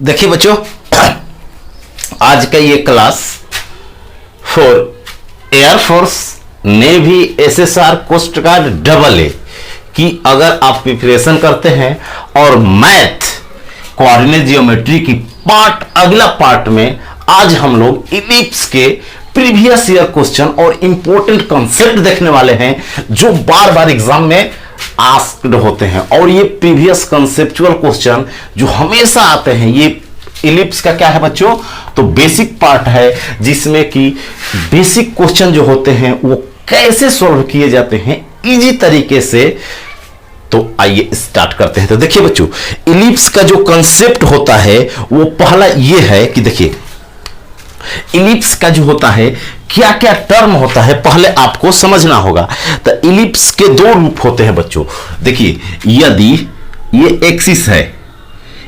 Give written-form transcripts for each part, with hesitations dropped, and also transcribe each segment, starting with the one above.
देखिए बच्चों, आज का ये class for air force, navy, SSR, coast guard, double A की अगर आप प्रिपरेशन करते हैं और मैथ, कोऑर्डिनेट जियोमेट्री की अगला पार्ट में आज हम लोग इलिप्स के प्रीवियस ईयर क्वेश्चन और इंपॉर्टेंट कॉन्सेप्ट देखने वाले हैं जो बार बार एग्जाम में आस्क्ड होते हैं। और ये प्रीवियस कंसेप्चुअल क्वेश्चन जो हमेशा आते हैं, ये इलिप्स का क्या है बच्चों, तो बेसिक पार्ट है जिसमें कि बेसिक क्वेश्चन जो होते हैं वो कैसे सॉल्व किए जाते हैं इजी तरीके से। तो आइए स्टार्ट करते हैं। तो देखिए बच्चों, इलिप्स का जो कंसेप्ट होता है वो पहला ये है कि देखिए इलिप्स का जो होता है क्या क्या टर्म होता है पहले आपको समझना होगा। तो इलिप्स के दो रूप होते हैं बच्चों। देखिए, यदि ये एक्सिस है,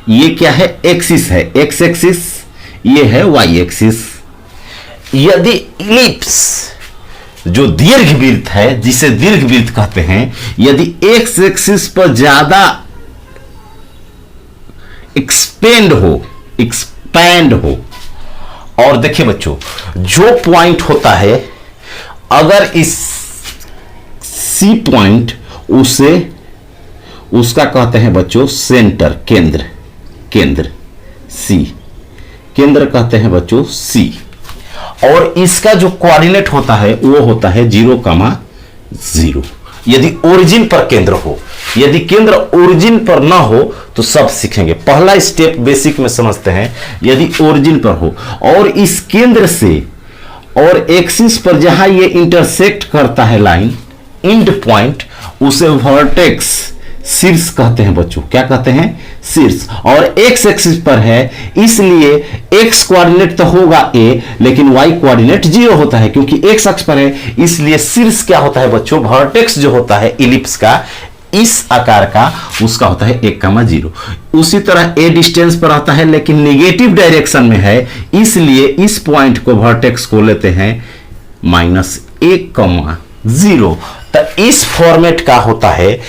ये क्या है, एक्सिस है, एक्स एक्सिस, ये है वाई एक्सिस। यदि इलिप्स जो दीर्घवृत्त है, जिसे दीर्घवृत्त कहते हैं, यदि एक्स एक्सिस पर ज्यादा एक्सपेंड हो और देखिए बच्चों, जो पॉइंट होता है अगर इस सी पॉइंट उसका कहते हैं बच्चों सेंटर, केंद्र सी, केंद्र कहते हैं बच्चों सी। और इसका जो कोऑर्डिनेट होता है वो होता है 0,0। यदि ओरिजिन पर केंद्र हो, यदि केंद्र ओरिजिन पर ना हो तो सब सीखेंगे। पहला स्टेप बेसिक में समझते हैं। यदि ओरिजिन पर हो और इस केंद्र से और एक्सिस पर जहां ये इंटरसेक्ट करता है लाइन, एंड पॉइंट, उसे वर्टेक्स, शीर्ष कहते हैं बच्चों। क्या कहते हैं? शीर्ष। और एक्स एक्सिस पर है इसलिए एक्स कोऑर्डिनेट तो होगा ए, लेकिन वाई कोऑर्डिनेट 0 होता है क्योंकि एक्स अक्ष पर है। इसलिए शीर्ष क्या होता है बच्चों, वर्टेक्स जो होता है इलिप्स का, इस आकार का, उसका होता है 1,0। उसी तरह ए डिस्टेंस पर आता है लेकिन निगेटिव डायरेक्शन में है, इसलिए इस पॉइंट को, वर्टेक्स को लेते हैं -1,0। तो इस फॉर्मेट का होता है।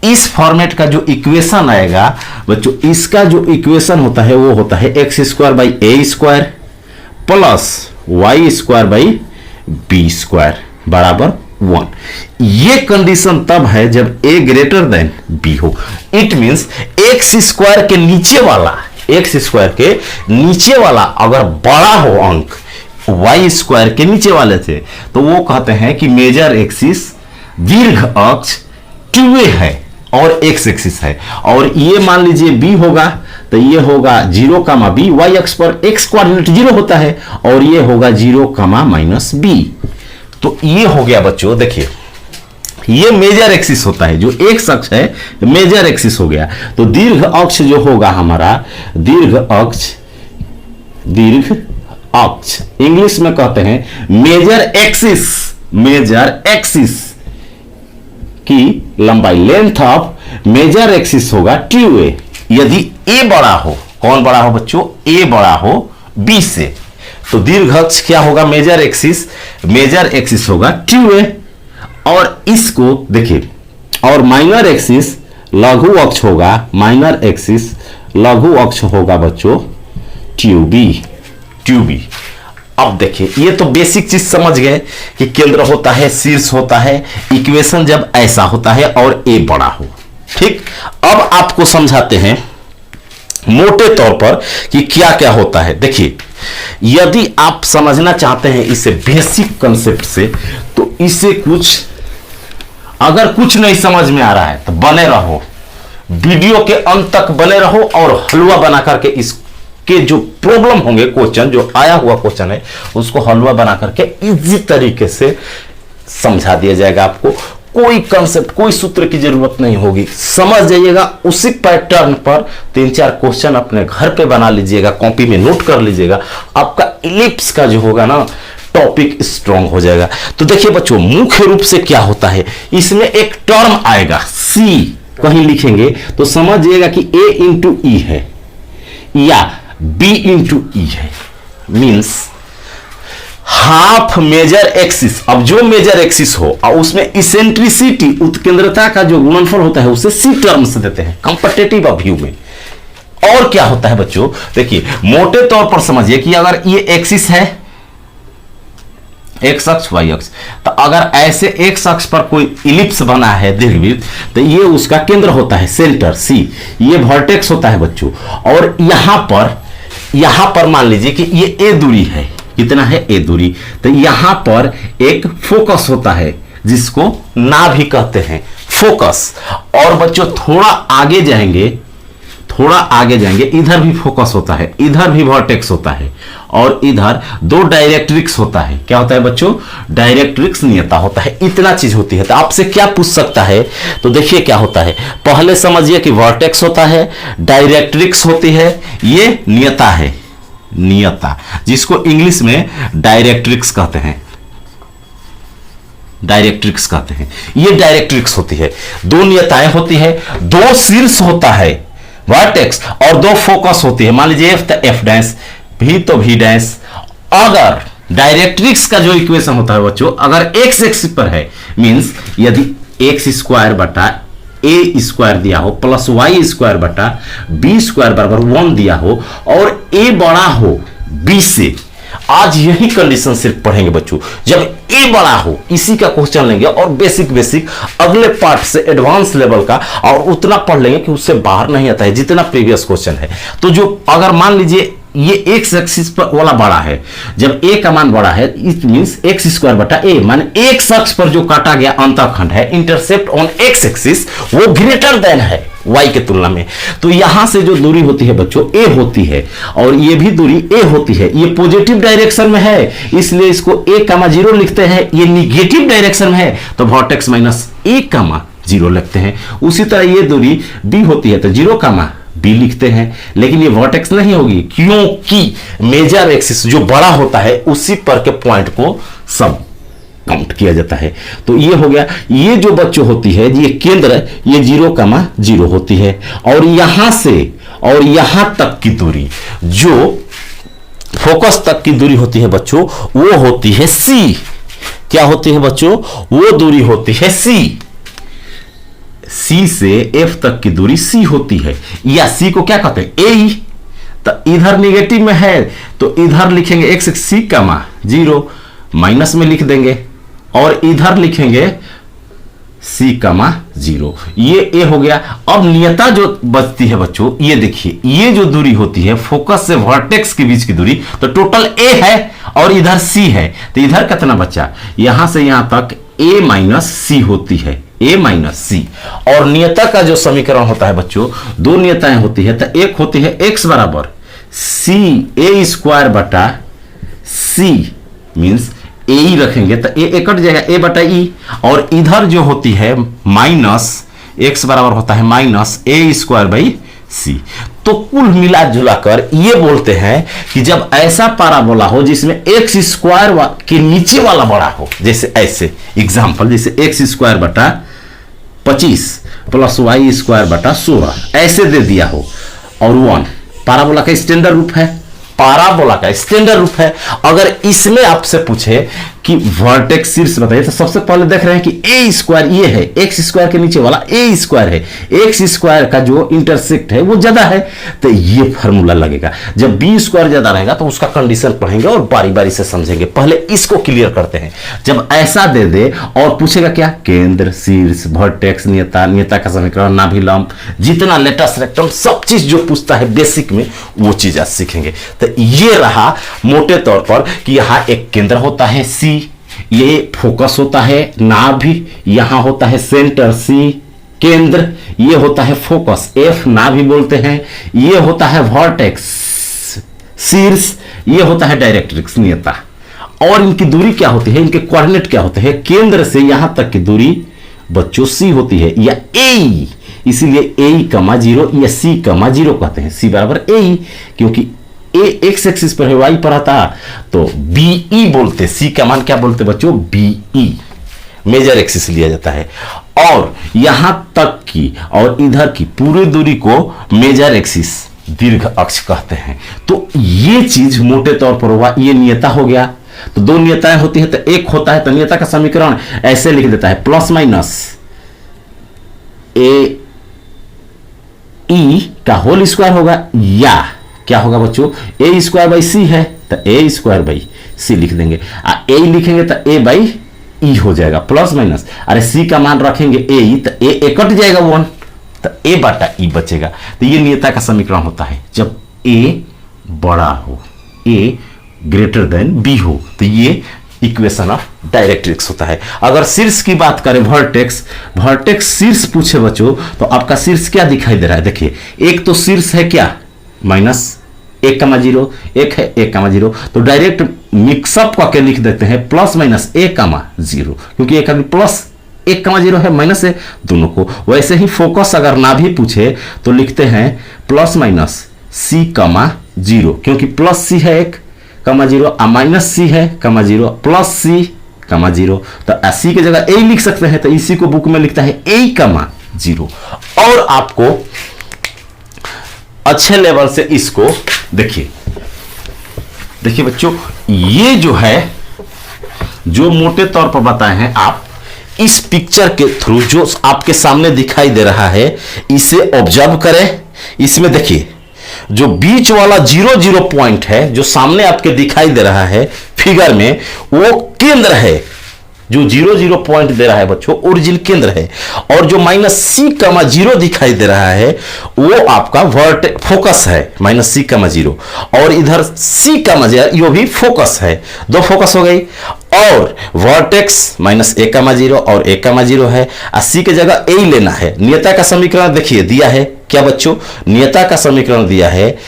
इस फॉर्मेट का जो इक्वेशन आएगा बच्चों, इसका जो इक्वेशन होता है वो होता है x² + y² बराबर 1। ये कंडीशन तब है जब a > b हो। इट मींस x² के नीचे वाला अगर बड़ा हो अंक y² के नीचे वाले से, तो वो कहते हैं कि मेजर एक्सिस, दीर्घ अक्ष 2a है और x एक्सिस है। और ये मान लीजिए b होगा तो ये होगा 0,b, y अक्ष पर x कोऑर्डिनेट 0 होता है और ये होगा 0,-b। तो ये हो गया बच्चों। देखिए, ये मेजर एक्सिस होता है, जो x अक्ष है मेजर एक्सिस हो गया। तो दीर्घ अक्ष जो होगा हमारा, दीर्घ अक्ष इंग्लिश में कहते हैं मेजर एक्सिस की लंबाई, लेंथ ऑफ मेजर एक्सिस होगा 2a। यदि a बड़ा हो, कौन बड़ा हो बच्चों, a बड़ा हो b से, तो दीर्घ अक्ष क्या होगा, मेजर एक्सिस होगा 2a। और इसको देखिए, और माइनर एक्सिस लघु अक्ष होगा, लघु अक्ष होगा बच्चों 2b। अब देखिए, ये तो बेसिक चीज समझ गए कि केंद्र होता है, शीर्ष होता है, इक्वेशन जब ऐसा होता है और ए बड़ा हो। ठीक, अब आपको समझाते हैं मोटे तौर पर कि क्या क्या होता है। देखिए, यदि आप समझना चाहते हैं इसे बेसिक कंसेप्ट से, तो इसे अगर कुछ नहीं समझ में आ रहा है तो बने रहो, वीडियो के अंत तक बने रहो और हलवा बना करके के जो प्रॉब्लम होंगे, क्वेश्चन जो आया हुआ क्वेश्चन है उसको हलवा बना करके इजी तरीके से समझा दिया जाएगा। आपको कोई कंसेप्ट, कोई सूत्र की जरूरत नहीं होगी, समझ जाइएगा। उसी पैटर्न पर 3-4 क्वेश्चन अपने घर पे बना लीजिएगा, कॉपी में नोट कर लीजिएगा। आपका इलिप्स का जो होगा ना टॉपिक स्ट्रांग हो जाएगा। तो देखिए बच्चों, मुख्य रूप से क्या होता है, इसमें एक टर्म आएगा सी, कहीं लिखेंगे तो समझिएगा कि a × e है या b × e है, मींस हाफ मेजर एक्सिस। अब जो मेजर एक्सिस हो और उसमें इसेंट्रिसिटी, उत्केंद्रता का जो गुणनफल होता है उसे सी टर्म से देते हैं कंपैरेटिव व्यू में। और क्या होता है बच्चों, देखिए मोटे तौर पर समझिए कि अगर ये एक्सिस है, एक्स अक्ष वाई अक्ष, तो अगर ऐसे एक्स अक्ष पर कोई इलिप्स बना है दीर्घवृत्त, तो ये उसका केंद्र होता है, सेंटर सी, ये वर्टेक्स होता है बच्चों। और यहां पर मान लीजिए कि ये ए दूरी है, कितना है ए दूरी, तो यहां पर एक फोकस होता है जिसको नाभि कहते हैं, फोकस। और बच्चों थोड़ा आगे जाएंगे, इधर भी फोकस होता है, इधर भी वर्टेक्स होता है, और इधर दो डायरेक्ट्रिक्स होता है। क्या होता है बच्चों, डायरेक्ट्रिक्स नियता होता है। इतना चीज होती है। तो आपसे क्या पूछ सकता है, तो देखिए क्या होता है, पहले समझिए कि वर्टेक्स होता है, डायरेक्ट्रिक्स होती है, ये नियता है, नियता, जिसको इंग्लिश में डायरेक्ट्रिक्स कहते हैं, डायरेक्ट्रिक्स कहते हैं। ये डायरेक्ट्रिक्स होती है, दो नियताएं होती है, दो शीर्ष होता है वर्टेक्स, और दो फोकस होती है। मान लीजिए एफ तो एफ डैश, भी तो भी डैश। अगर डायरेक्ट्रिक्स का जो इक्वेशन होता है बच्चों, अगर एक्स एक्सिस पर है, मींस यदि एक्स स्क्वायर बटा ए स्क्वायर दिया हो प्लस वाई स्क्वायर बटा बी स्क्वायर बराबर 1 दिया हो, और ए बड़ा हो बी से, आज यही कंडीशन सिर्फ पढ़ेंगे बच्चों, जब ए बड़ा हो, इसी का क्वेश्चन लेंगे और बेसिक अगले पार्ट से एडवांस लेवल का, और उतना पढ़ लेंगे कि उससे बाहर नहीं आता है जितना प्रीवियस क्वेश्चन है। तो जो अगर मान लीजिए ये एक्स एक्सिस पर वाला बड़ा है, जब ए का मान बड़ा है, इट मींस एक्स स्क्वायर बटा ए, माने एक्स अक्ष पर जो काटा गया अंतःखंड है, इंटरसेप्ट ऑन एक्स एक्सिस, वो ग्रेटर देन है वाई के तुलना में। तो यहां से जो दूरी होती है बच्चों ए होती है, और ये भी दूरी ए होती है। ये पॉजिटिव डायरेक्शन में है, इसलिए इसको ए कामा 0 लिखते हैं। ये निगेटिव डायरेक्शन में है तो वर्टेक्स माइनस ए कामा 0 लिखते हैं। उसी तरह ये दूरी बी होती है तो 0 कामा बी लिखते हैं, लेकिन ये वर्टेक्स नहीं होगी, क्योंकि मेजर एक्सिस जो बड़ा होता है उसी पर के पॉइंट को सब काउंट किया जाता है। तो ये हो गया। ये जो बच्चों होती है, ये केंद्र, ये 0,0 होती है, और यहां से और यहां तक की दूरी, जो फोकस तक की दूरी होती है बच्चों, वो होती है सी। क्या होती है बच्चों, वो दूरी होती है सी। सी से एफ तक की दूरी सी होती है, या सी को क्या कहते हैं, ए। तो इधर निगेटिव में है तो इधर लिखेंगे एक्स सी कामा 0, माइनस में लिख देंगे, और इधर लिखेंगे सी कामा 0। ये ए हो गया। अब नियता जो बचती है बच्चों, ये देखिए, ये जो दूरी होती है फोकस से वर्टेक्स के बीच की दूरी, तो टोटल ए है और इधर सी है, तो इधर कितना बचा, यहां से यहां तक ए माइनस सी होती है, ए माइनस सी। और नियता का जो समीकरण होता है बच्चों, दो नियताएं होती है, तो एक होती है एक्स बराबर सी ए स्क्वायर बटा सी, मीन्स ए ही रखेंगे तो ए कट जाएगा, ए बटा ई। और इधर जो होती है माइनस एक्स बराबर होता है माइनस ए स्क्वायर बाई सी। तो कुल मिला जुलाकर ये बोलते हैं कि जब ऐसा पैराबोला हो जिसमें एक्स स्क्वायर के नीचे वाला बड़ा हो, जैसे ऐसे एग्जांपल, जैसे एक्स स्क्वायर बटा 25 प्लस वाई स्क्वायर बटा 16 ऐसे दे दिया हो, और 1 पैराबोला का स्टैंडर्ड रूप है, पैराबोला का स्टैंडर्ड रूप है। अगर इसमें आपसे पूछे कि वर्टेक्स शीर्ष बताइए, तो सबसे पहले देख रहे हैं कि ए स्क्वायर ये है, एक्स स्क्वायर के नीचे वाला ए स्क्वायर है, एक्स स्क्वायर का जो इंटरसेक्ट है वो ज्यादा है, तो ये फार्मूला लगेगा। जब बी स्क्वायर ज्यादा रहेगा तो उसका कंडीशन पढ़ेंगे और बारी बारी से समझेंगे। पहले इसको क्लियर करते हैं। जब ऐसा दे दे और पूछेगा क्या, केंद्र, शीर्ष, वर्टेक्स, नियता, नियता का समीकरण, नाभि लंब, जितना लेटस रेक्टम, सब चीज जो पूछता है बेसिक में, वो चीज आज सीखेंगे। तो ये रहा मोटे तौर पर कि यहां एक केंद्र होता है सी, ये फोकस होता है नाभि, यहां होता है सेंटर सी, केंद्र, ये होता है फोकस एफ, नाभि बोलते हैं, ये होता है वर्टेक्स शीर्ष, ये होता है डायरेक्ट्रिक्स नियता। और इनकी दूरी क्या होती है, इनके कोऑर्डिनेट क्या होते हैं, केंद्र से यहां तक की दूरी बच्चों सी होती है, या ए, इसीलिए ए कमा 0 या सी कमा 0 कहते हैं। सी बराबर ए, क्योंकि ए एक्स एक्सिस पर है, वाई पर आता तो बीई बोलते, सी का मान क्या बोलते बच्चों, बीई, मेजर एक्सिस लिया जाता है। और यहां तक की और इधर की पूरी दूरी को मेजर एक्सिस, दीर्घ अक्ष कहते हैं। तो ये चीज मोटे तौर पर हुआ, ये नियता हो गया। तो दो नियताएं होती है, तो एक होता है, तो नियता का समीकरण ऐसे लिख देता है, प्लस माइनस ए ई का होल स्क्वायर होगा, या क्या होगा बच्चों, ए स्क्वायर बाई सी है तो ए स्क्वायर बाई सी लिख देंगे, ए लिखेंगे तो ए बाई ई हो जाएगा प्लस माइनस, अरे सी का मान रखेंगे ए ई तो ए कट जाएगा 1 तो ए बटा ई बचेगा। तो ये नियता का समीकरण होता है जब ए बड़ा हो, ए ग्रेटर देन बी हो, तो ये इक्वेशन ऑफ डायरेक्ट्रिक्स होता है। अगर शीर्ष की बात करें, वर्टेक्स शीर्ष पूछे बच्चों तो आपका शीर्ष क्या दिखाई दे रहा है, देखिए एक तो शीर्ष है क्या -1,0, एक है 1,0, तो डायरेक्ट मिक्सअप करके लिख देते हैं +-1,0, क्योंकि एक +1,0 है माइनस है दोनों को। वैसे ही फोकस अगर ना भी पूछे तो लिखते हैं +-C,0, क्योंकि +C है 1,0 माइनस सी है 0 +C,0, तो सी की जगह ए लिख सकते हैं, तो इसी को बुक में लिखता है A,0। और आपको अच्छे लेवल से इसको देखिए बच्चों, ये जो है जो मोटे तौर पर बताए हैं आप इस पिक्चर के थ्रू जो आपके सामने दिखाई दे रहा है इसे ऑब्जर्व करें। इसमें देखिए जो बीच वाला 0 पॉइंट है जो सामने आपके दिखाई दे रहा है फिगर में, वो केंद्र है। जो 0 पॉइंट दे रहा है बच्चों ओरिजिन केंद्र है, और जो -C,0 दिखाई दे रहा है वो आपका फोकस है -C,0, और इधर C,0 ये भी फोकस है, दो फोकस हो गई। और वर्टेक्स -A,0 और A,0 है, C की जगह A लेना है। नियता का समीकरण देखिए दिया है क्या बच्चों, नियता का समीकरण दिया है,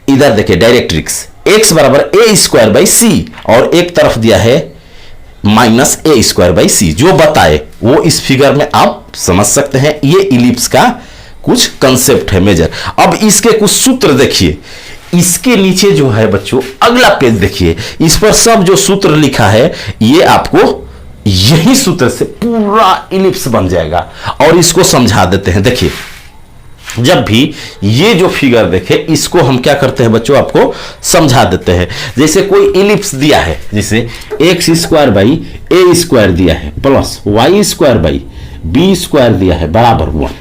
इधर देखिए डायरेक्ट्रिक्स x बराबर A²/c, और एक तरफ दिया है -A²/c। जो बताए वो इस फिगर में आप समझ सकते हैं। ये इलिप्स का कुछ कंसेप्ट है मेजर। अब इसके कुछ सूत्र देखिए, इसके नीचे जो है बच्चों अगला पेज देखिए, इस पर सब जो सूत्र लिखा है ये आपको यही सूत्र से पूरा इलिप्स बन जाएगा। और इसको समझा देते हैं। देखिए जब भी ये जो फिगर देखे इसको हम क्या करते हैं बच्चों, आपको समझा देते हैं। जैसे कोई इलिप्स दिया है, जैसे x² दिया है प्लस y² दिया है बराबर 1।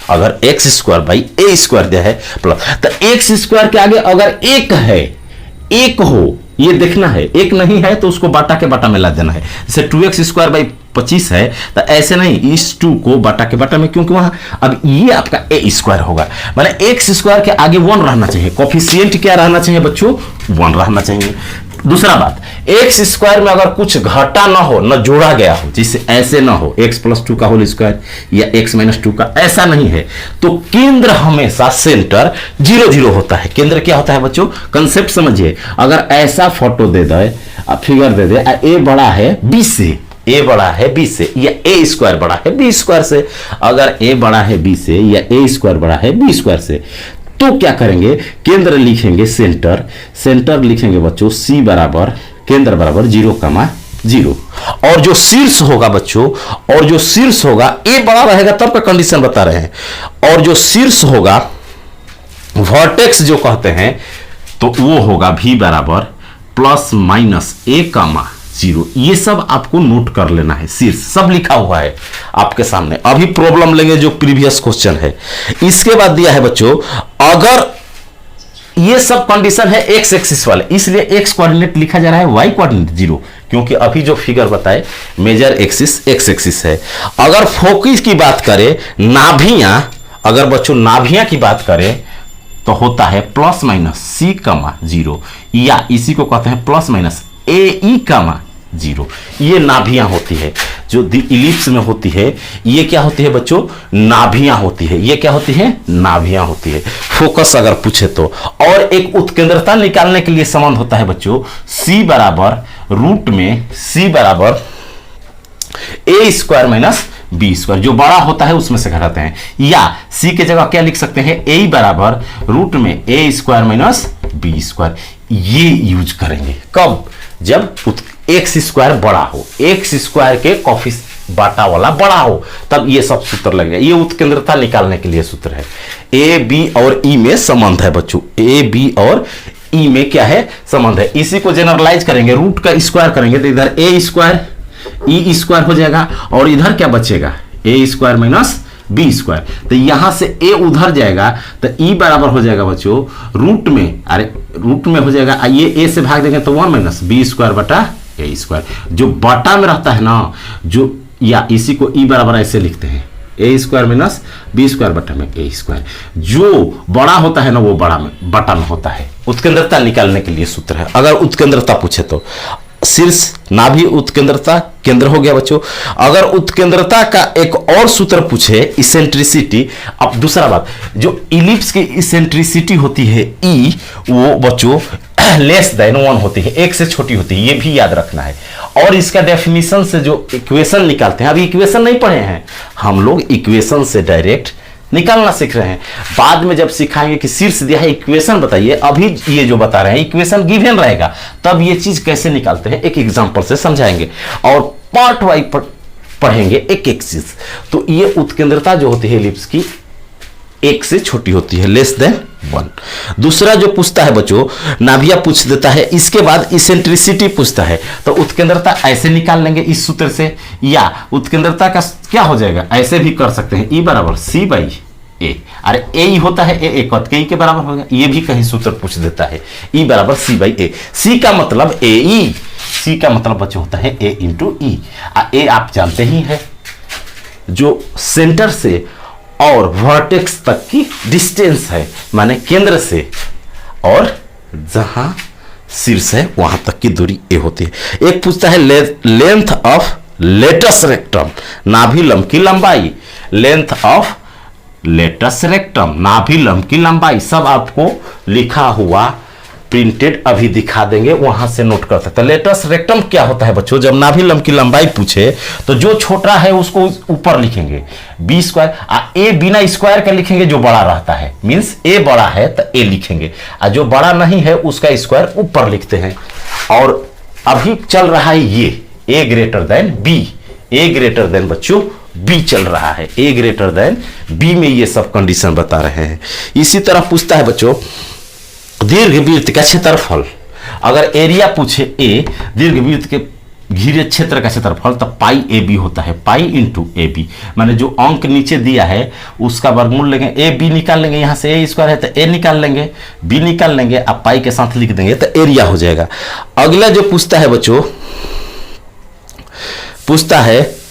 अगर x² दिया है प्लस, तो x² के आगे अगर एक हो ये देखना है, एक नहीं है तो उसको बाटा के बाटा में ला देना है। जैसे 2x² 25 है तो ऐसे नहीं, इस 2 को बाटा के बाटा में, क्योंकि वहां अब ये आपका a² होगा, माने x² के आगे 1 रहना चाहिए। कोफिशिएंट क्या रहना चाहिए बच्चों, 1 रहना चाहिए। दूसरा बात, x² में अगर कुछ घटा ना हो, ना जोड़ा गया हो, जिससे ऐसे ना हो x+2 का होल स्क्वायर या x-2 का, ऐसा नहीं है, तो केंद्र हमेशा सेंटर 0 होता है। केंद्र क्या होता है बच्चों, कंसेप्ट समझिए। अगर ऐसा photo they they, figure they they, a बड़ा है b से, a बड़ा है b से, या a² बड़ा है b² से, अगर a बड़ा है b से या a² बड़ा है b² से, तो क्या करेंगे, केंद्र लिखेंगे सेंटर लिखेंगे बच्चों c बराबर केंद्र बराबर 0,0। और जो शीर्ष होगा बच्चों, और जो शीर्ष होगा a बड़ा रहेगा तब का कंडीशन बता रहे हैं, और जो शीर्ष होगा वर्टेक्स जो कहते हैं, तो वो होगा v बराबर +-a,0। ये सब आपको नोट कर लेना है। शीर्ष सब लिखा हुआ है आपके सामने। अभी प्रॉब्लम लेंगे जो प्रीवियस क्वेश्चन है। इसके बाद दिया है बच्चों, अगर ये सब कंडीशन है x एक्सिस वाले, इसलिए x कोऑर्डिनेट लिखा जा रहा है, y कोऑर्डिनेट 0, क्योंकि अभी जो फिगर बताए मेजर एक्सिस x एक्सिस है। अगर फोकस की बात करें, नाभियां, अगर बच्चों नाभियां की बात करें तो होता है +-C,0, या इसी को कहते हैं +-AE,0। ये नाभियां होती है जो इलिप्स में होती है। ये क्या होती है बच्चों, नाभियां होती है। ये क्या होती है, नाभियां होती है। फोकस अगर पूछे तो। और एक उत्केंद्रता निकालने के लिए संबंध होता है बच्चों, C बराबर रूट में C बराबर A² - B², जो बड़ा होता है उसमें से घटाते हैं। या C के जगह क्या लिख सकते हैं, A बराबर रूट में A² - B²। ये यूज करेंगे कब, जब x² बड़ा हो, x² के कॉफी बाटा वाला बड़ा हो, तब ये सब सूत्र लगेगा। ये उत्केंद्रता निकालने के लिए सूत्र है। a b और e में संबंध है बच्चों, a b और e में क्या है, संबंध है। इसी को जनरलाइज करेंगे, रूट का स्क्वायर करेंगे तो इधर a² e² हो जाएगा, और इधर क्या बचेगा, a² - बी स्क्वायर, तो यहां से ए उधर जाएगा तो ई बराबर हो जाएगा बच्चों रूट में, अरे रूट में हो जाएगा, ये ए से भाग देंगे तो 1 माइनस बी स्क्वायर बटा ए स्क्वायर, जो बटा में रहता है ना, जो या इसी को ई बराबर ऐसे लिखते हैं ए स्क्वायर माइनस बी स्क्वायर बटा में ए स्क्वायर, जो बड़ा होता है ना वो बड़ा में बटा में होता है। उत्केंद्रता निकालने के लिए सूत्र है, अगर उत्केंद्रता पूछे तो शीर्ष नाभि उत्केंद्रता केंद्र हो गया बच्चों। अगर उत्केंद्रता का एक और सूत्र पूछे इसेंट्रिसिटी, अब दूसरा बात, जो इलिप्स की इसेंट्रिसिटी होती है ई, वो बच्चों लेस देन 1 होती है, एक से छोटी होती है, ये भी याद रखना है। और इसका डेफिनेशन से जो इक्वेशन निकालते हैं, अभी इक्वेशन नहीं पढ़े हैं हम लोग, इक्वेशन से डायरेक्ट निकालना सीख रहे हैं, बाद में जब सिखाएंगे कि शीर्ष दिया है इक्वेशन बताइए, अभी ये जो बता रहे हैं इक्वेशन गिवन रहेगा, तब ये चीज कैसे निकालते हैं एक एग्जांपल से समझाएंगे और पार्ट वाइज पढ़ेंगे एक एक चीज। तो ये उत्केंद्रता जो होती है एलिप्स की एक से छोटी होती है, लेस देन 1। दूसरा जो पूछता है बच्चों नाभिया पूछ देता है, इसके बाद इसेंट्रिसिटी पूछता है, तो उत्केंद्रता ऐसे निकाल लेंगे इस सूत्र से, या उत्केंद्रता का क्या हो जाएगा, ऐसे भी कर सकते हैं, ई बराबर सी बाई ए, अरे ए ही होता है, ए कट के ई के बराबर होगा, ये भी कहीं सूत्र पूछ देता है, ई बराबर सी बाई ए, सी का मतलब ए ई, सी का मतलब बच्चों होता है ए इंटू ई, ए आप जानते ही है जो सेंटर से और वर्टेक्स तक की डिस्टेंस है, माने केंद्र से और जहां शीर्ष है वहां तक की दूरी ए होती है। एक पूछता है लेंथ ऑफ लेटस रेक्टम, नाभि लंब की लंबाई, लेंथ ऑफ लेटस रेक्टम, नाभि लंब की लंबाई, सब आपको लिखा हुआ प्रिंटेड अभी दिखा देंगे, वहां से नोट कर सकते हैं। लेटस रेक्टम क्या होता है बच्चों, जब नाभि लंब की लंबाई पूछे तो जो छोटा है उसको ऊपर लिखेंगे बी स्क्वायर, ए बिना स्क्वायर का लिखेंगे जो बड़ा रहता है, मींस ए बड़ा है तो ए लिखेंगे, और जो बड़ा नहीं है उसका स्क्वायर ऊपर लिखते हैं। और अभी चल रहा है ये ए ग्रेटर देन बी, ए ग्रेटर देन बच्चों बी चल रहा है, ए ग्रेटर देन बी में ये सब कंडीशन बता रहे हैं। इसी तरह पूछता है बच्चों दीर्घवृत्त का क्षेत्रफल, अगर एरिया पूछे ए, दीर्घवृत्त के घिरे क्षेत्र का क्षेत्रफल, तो पाई ए बी होता है, पाई इंटू ए बी, माने जो अंक नीचे दिया है उसका वर्गमूल लेंगे, ए बी निकाल लेंगे, यहां से ए स्क्वायर है तो ए निकाल लेंगे, बी निकाल लेंगे, अब पाई के साथ लिख देंगे तो एरिया हो जाएगा। अगला जो पूछता है बच्चों, पूछता है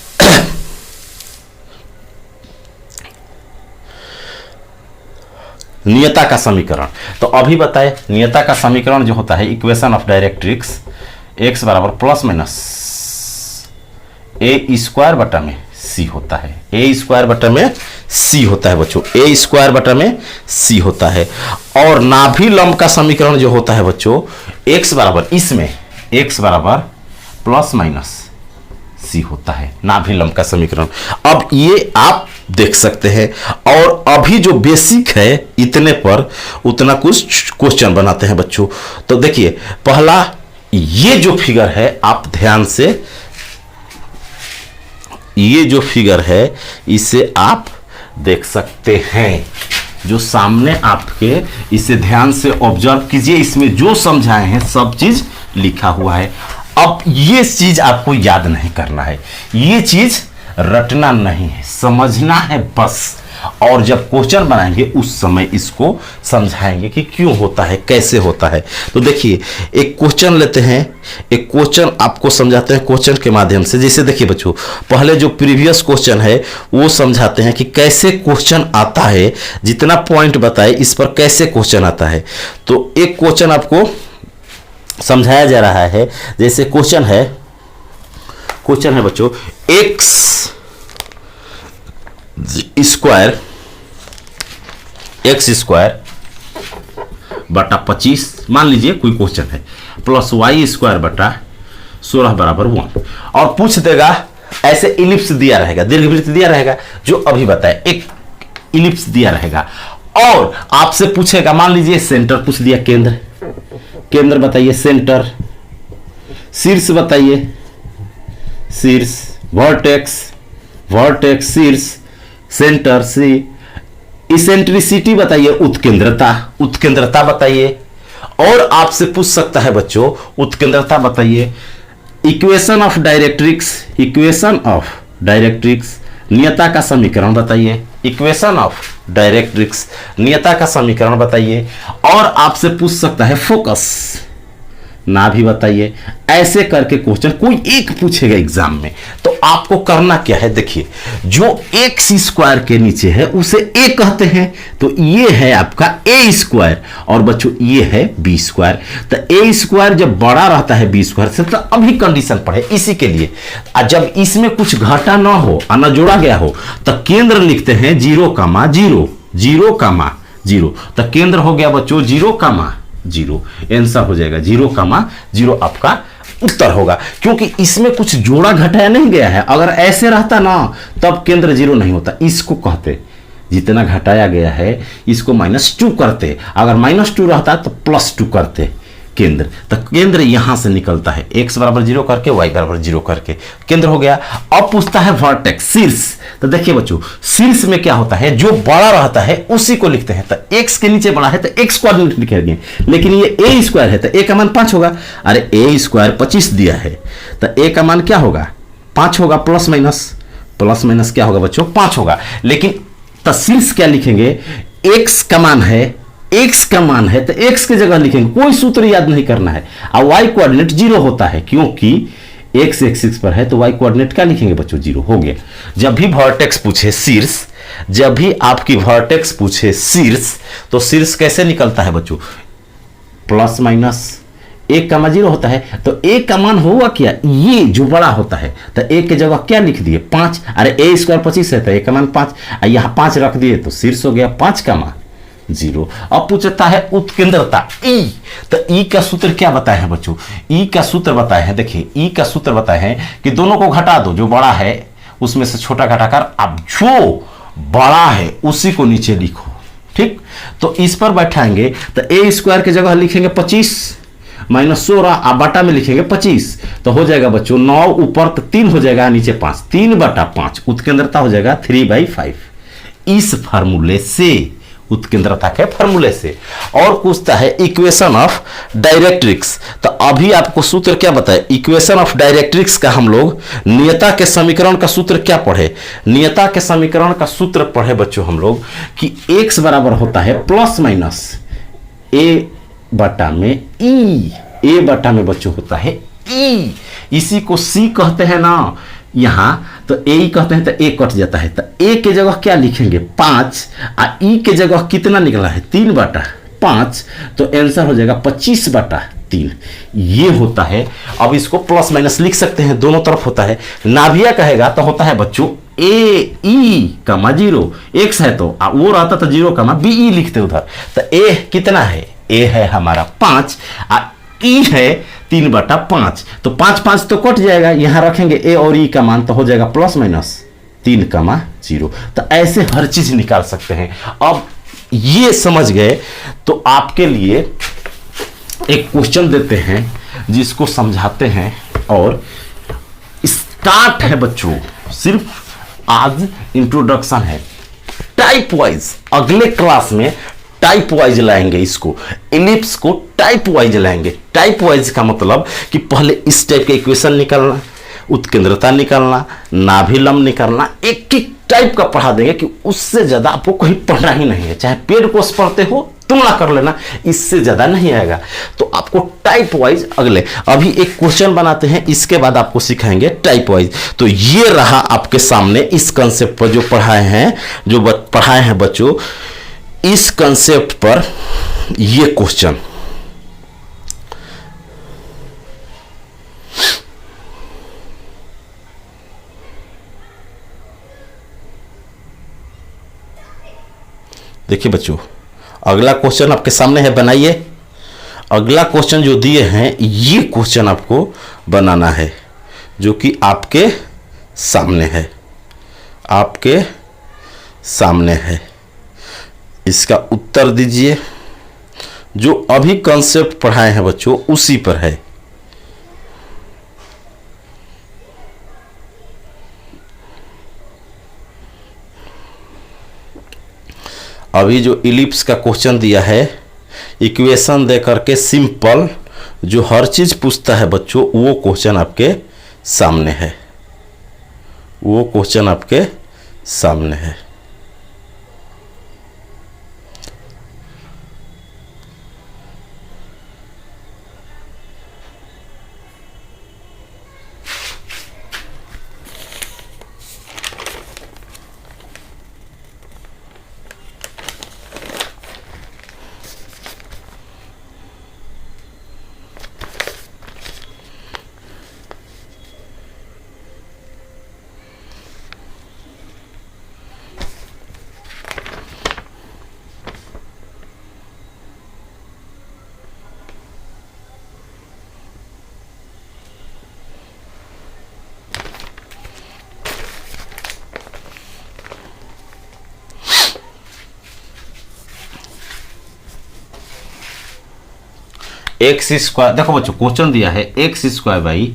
नियता का समीकरण, तो अभी बताए नियता का समीकरण जो होता है इक्वेशन ऑफ डायरेक्ट्रिक्स, x बराबर प्लस माइनस ए स्क्वायर बटा में सी होता है, ए स्क्वायर बटा में सी होता है बच्चों, ए स्क्वायर बटा में सी होता है। और नाभि लंब का समीकरण जो होता है बच्चों x बराबर, इसमें x बराबर प्लस माइनस सी होता है, नाभि लंब का समीकरण। अब ये आप देख सकते हैं, और अभी जो बेसिक है इतने पर उतना कुछ क्वेश्चन बनाते हैं बच्चों। तो देखिए पहला ये जो फिगर है आप ध्यान से, ये जो फिगर है इसे आप देख सकते हैं, जो सामने आपके, इसे ध्यान से ऑब्जर्व कीजिए, इसमें जो समझाए हैं सब चीज लिखा हुआ है। अब ये चीज आपको याद नहीं करना है, ये चीज रटना नहीं है, समझना है बस, और जब क्वेश्चन बनाएंगे उस समय इसको समझाएंगे कि क्यों होता है, कैसे होता है। तो देखिए एक क्वेश्चन लेते हैं, एक क्वेश्चन आपको समझाते हैं क्वेश्चन के माध्यम से। जैसे देखिए बच्चों पहले जो प्रीवियस क्वेश्चन है वो समझाते हैं कि कैसे क्वेश्चन आता है, जितना पॉइंट बताए इस पर कैसे क्वेश्चन आता है। तो एक क्वेश्चन आपको समझाया जा रहा है, जैसे क्वेश्चन है बच्चों x स्क्वायर बटा 25 मान लीजिए कोई क्वेश्चन है, प्लस y स्क्वायर बटा 16 बराबर 1, और पूछ देगा ऐसे इलिप्स दिया रहेगा, दीर्घवृत्त दिया रहेगा जो अभी बताए, एक इलिप्स दिया रहेगा, और आपसे पूछेगा, मान लीजिए सेंटर पूछ दिया, केंद्र बताइए, सेंटर, शीर्ष बताइए, शीर्ष, वर्टेक्स शीर्ष, सेंटर सी, इसेंट्रिसिटी बताइए, उत्केंद्रता बताइए, और आपसे पूछ सकता है बच्चों उत्केंद्रता बताइए, इक्वेशन ऑफ डायरेक्ट्रिक्स, नियता का समीकरण बताइए, इक्वेशन ऑफ डायरेक्ट्रिक्स, नियता का समीकरण बताइए। और आपसे पूछ सकता है फोकस, ना भी बताइए। ऐसे करके क्वेश्चन कोई एक पूछेगा एग्जाम में, तो आपको करना क्या है, देखिए जो एक्स स्क्वायर के नीचे है उसे ए कहते हैं, तो ये है आपका ए स्क्वायर, और बच्चों ये है बी स्क्वायर। तो ए स्क्वायर जब बड़ा रहता है बी स्क्वायर से, तो अभी कंडीशन पढ़े इसी के लिए, जब इसमें कुछ घटा ना हो और ना जोड़ा गया हो, तो केंद्र लिखते हैं 0,0, 0,0, तो केंद्र हो गया बच्चों 0,0, आंसर हो जाएगा 0,0 आपका उत्तर होगा, क्योंकि इसमें कुछ जोड़ा घटाया नहीं गया है। अगर ऐसे रहता ना तब केंद्र 0 नहीं होता, इसको कहते जितना घटाया गया है इसको -2 करते, अगर -2 रहता तो +2 करते केंद्र, तो केंद्र यहां से निकलता है x बराबर 0 करके y बराबर 0 करके, केंद्र हो गया। अब पूछता है वर्टेक्स, शीर्ष, तो देखिए बच्चों शीर्ष में क्या होता है, जो बड़ा रहता है उसी को लिखते हैं, तो x के नीचे बड़ा है तो x कोऑर्डिनेट लिखेंगे, लेकिन ये a स्क्वायर है तो a का मान 5 होगा, अरे a स्क्वायर 25 दिया है तो a का मान क्या होगा 5 होगा, प्लस माइनस क्या होगा बच्चों 5 होगा। लेकिन तो शीर्ष क्या लिखेंगे, x का मान है तो x की जगह लिखेंगे, कोई सूत्र याद नहीं करना है। और y कोऑर्डिनेट 0 होता है, क्योंकि x एक्सिस पर है तो y कोऑर्डिनेट क्या लिखेंगे बच्चों 0 हो गया। जब भी वर्टेक्स पूछे शीर्ष, जब भी आपकी वर्टेक्स पूछे शीर्ष, तो शीर्ष कैसे निकलता है बच्चों, प्लस माइनस 1,0 होता है, तो a का मान होगा क्या, ये जो बड़ा होता है, तो a की जगह क्या लिख दिए 5, अरे a स्क्वायर 25 है तो a का मान 5, यहां 5 रख दिए तो शीर्ष हो गया 5 का मान 0। अब पूछता है उत्केंद्रता E, तो E का सूत्र क्या बताए हैं बच्चों, E का सूत्र बताए हैं, देखिए E का सूत्र बताए हैं कि दोनों को घटा दो, जो बड़ा है उसमें से छोटा घटाकर अब जो बड़ा है उसी को नीचे लिखो, ठीक। तो इस पर बैठाएंगे तो a स्क्वायर की जगह लिखेंगे 25 -16, अब बटा में लिखेंगे 25, तो हो जाएगा बच्चों 9 ऊपर तो 3 हो जाएगा, नीचे 5, 3/5, उत्केंद्रता हो जाएगा 3/5। इस फार्मूले से, उत्केंद्रता के फार्मूले से। और पूछता है इक्वेशन ऑफ डायरेक्ट्रिक्स, तो अभी आपको सूत्र क्या बताए, इक्वेशन ऑफ डायरेक्ट्रिक्स का हम लोग नियता के समीकरण का सूत्र क्या पढ़े, नियता के समीकरण का सूत्र पढ़े बच्चों हम लोग कि x बराबर होता है प्लस माइनस a बटा में e, a बटा में बच्चों होता है e, इसी को c कहते हैं ना यहां, तो a ही कहते हैं, तो a कट जाता है, तो a के जगह क्या लिखेंगे 5, और e के जगह कितना निकला है 3/5, तो आंसर हो जाएगा 25/3, ये होता है। अब इसको प्लस माइनस लिख सकते हैं, दोनों तरफ होता है। नाभिया कहेगा तो होता है बच्चों a,0, x है तो वो रहता तो 0,be लिखते उधर, तो a कितना है, a है हमारा 5 और e है 3/5, तो 5 तो कट जाएगा, यहां रखेंगे a और e का मान, तो हो जाएगा प्लस माइनस 3,0। तो ऐसे हर चीज निकाल सकते हैं। अब ये समझ गए तो आपके लिए एक क्वेश्चन देते हैं जिसको समझाते हैं, और स्टार्ट है बच्चों, सिर्फ आज इंट्रोडक्शन है, टाइप वाइज अगले क्लास में टाइप वाइज लाएंगे, इसको इलिप्स को टाइप वाइज लाएंगे। टाइप वाइज का मतलब कि पहले इस टाइप के इक्वेशन निकालना, उत्केंद्रता निकालना, नाभिलंब निकालना, एक एक टाइप का पढ़ा देंगे कि उससे ज्यादा आपको कहीं पढ़ना ही नहीं है, चाहे पेड कोर्स पढ़ते हो तुलना कर लेना, इससे ज्यादा नहीं आएगा। तो आपको टाइप वाइज अगले, अभी एक क्वेश्चन बनाते हैं, इसके बाद आपको सिखाएंगे टाइप वाइज। तो ये रहा आपके सामने इस कंसेप्ट पर जो पढ़ाए हैं बच्चों, इस कंसेप्ट पर ये क्वेश्चन। देखिए बच्चों, अगला क्वेश्चन आपके सामने है, बनाइए। अगला क्वेश्चन जो दिए हैं ये क्वेश्चन आपको बनाना है, जो कि आपके सामने है। इसका उत्तर दीजिए, जो अभी कॉन्सेप्ट पढ़ाए हैं बच्चों उसी पर है। अभी जो इलिप्स का क्वेश्चन दिया है, इक्वेशन दे करके सिंपल जो हर चीज पूछता है बच्चों, वो क्वेश्चन आपके सामने है, वो क्वेश्चन आपके सामने है। एक्स स्क्वायर, देखो बच्चों क्वेश्चन दिया है X square by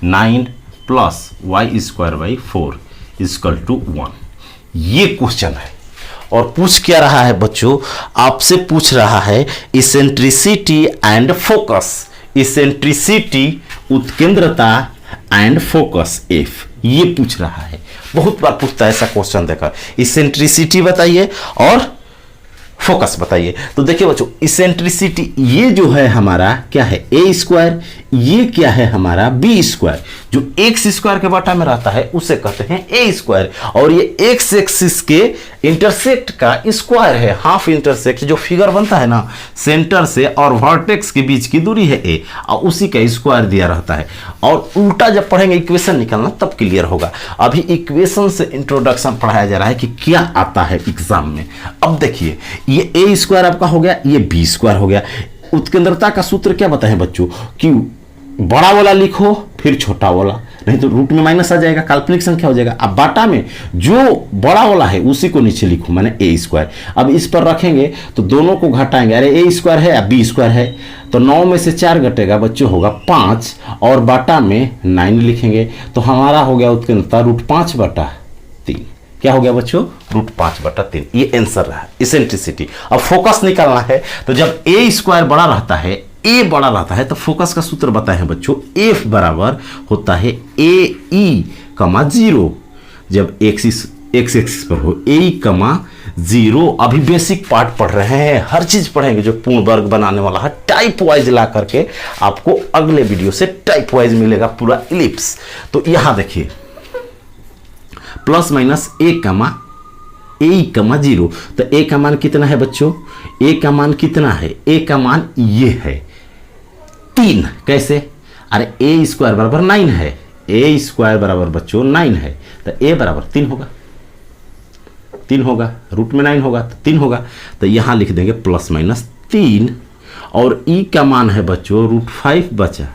9 plus Y square by 4 equal to 1। ये क्वेश्चन है और पूछ क्या रहा है बच्चों, आपसे पूछ रहा है इसेंट्रिसिटी एंड फोकस, इसेंट्रिसिटी उत्केंद्रता एंड फोकस एफ, ये पूछ रहा है। बहुत बार पूछता है ऐसा क्वेश्चन देकर, इसेंट्रिसिटी बताइए और फोकस बताइए। तो देखिए बच्चों इसेंट्रिसिटी ये जो है हमारा क्या है ए स्क्वायर, ये क्या है हमारा बी स्क्वायर, जो एक्स स्क्वायर के बाटा में रहता है उसे कहते हैं ए स्क्वायर, और ये एक्स एक्सिस के इंटरसेक्ट का स्क्वायर है, हाफ इंटरसेक्ट जो फिगर बनता है ना सेंटर से और वर्टेक्स के बीच की दूरी है ए, और उसी का स्क्वायर दिया रहता है। और उल्टा जब पढ़ेंगे इक्वेशन निकालना तब क्लियर होगा। अभी इक्वेशन से इंट्रोडक्शन पढ़ाया जा रहा है कि क्या आता है एग्जाम में। अब देखिए ये ए स्क्वायर आपका हो गया, ये बी स्क्वायर हो गया। उत्केंद्रता का सूत्र क्या बताएं बच्चों कि बड़ा वाला लिखो फिर छोटा वाला, नहीं तो रूट में माइनस आ जाएगा, काल्पनिक संख्या हो जाएगा। अब बाटा में जो बड़ा वाला है उसी को नीचे लिखो, माने ए स्क्वायर। अब इस पर रखेंगे तो दोनों को घटाएंगे, अरे ए स्क्वायर है या बी स्क्वायर है, तो 9 में से 4 घटेगा बच्चों होगा 5, और बाटा में 9 लिखेंगे तो हमारा हो गया उत्केंद्रता √5/3। क्या हो गया बच्चों √5/3। ये आंसर रहा इसेंट्रिसिटी। अब फोकस निकालना है तो जब ए स्क्वायर बड़ा रहता है, ए बड़ा रहता है, तो फोकस का सूत्र बताए हैं बच्चों, एफ बराबर होता है ए ई कमा 0। जब एक्स एक्सिस पर हो ए ई कमा 0। अभी बेसिक पार्ट पढ़ रहे हैं, हर चीज पढ़ेंगे जो पूर्ण वर्ग बनाने वाला है, टाइप वाइज ला करके आपको अगले वीडियो से टाइप वाइज मिलेगा पूरा इलिप्स। तो यहां देखिए प्लस माइनस ए कमा 0, तो ए का मान कितना है बच्चों, ए का मान कितना है, ए का मान ये है 3। कैसे, अरे ए स्क्वायर बराबर 9 है, ए स्क्वायर बराबर बच्चों 9 है, तो ए बराबर 3 होगा, 3 होगा, रूट में 9 होगा तो 3 होगा। तो यहां लिख देंगे प्लस माइनस 3, और ई का मान है बच्चों √5 बचा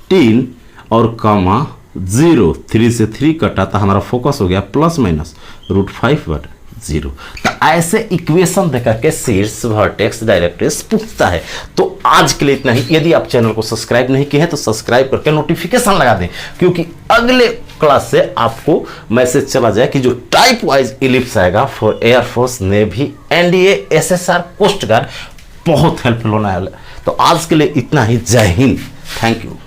3 और कमा 0, 3 से 3 कटा तो हमारा फोकस हो गया प्लस माइनस √5/0। तो ऐसे इक्वेशन देकर के शीर्ष वर्टेक्स डायरेक्ट्रिक्स पूछता है। तो आज के लिए इतना ही। यदि आप चैनल को सब्सक्राइब नहीं किए हैं तो सब्सक्राइब करके नोटिफिकेशन लगा दें, क्योंकि अगले क्लास से आपको मैसेज चला जाए कि जो टाइप वाइज इलिप्स आएगा for air force, navy, NDA, SSR, coast guard, बहुत हेल्पफुल होने वाला है। तो आज के लिए इतना ही। जय हिंद, थैंक यू।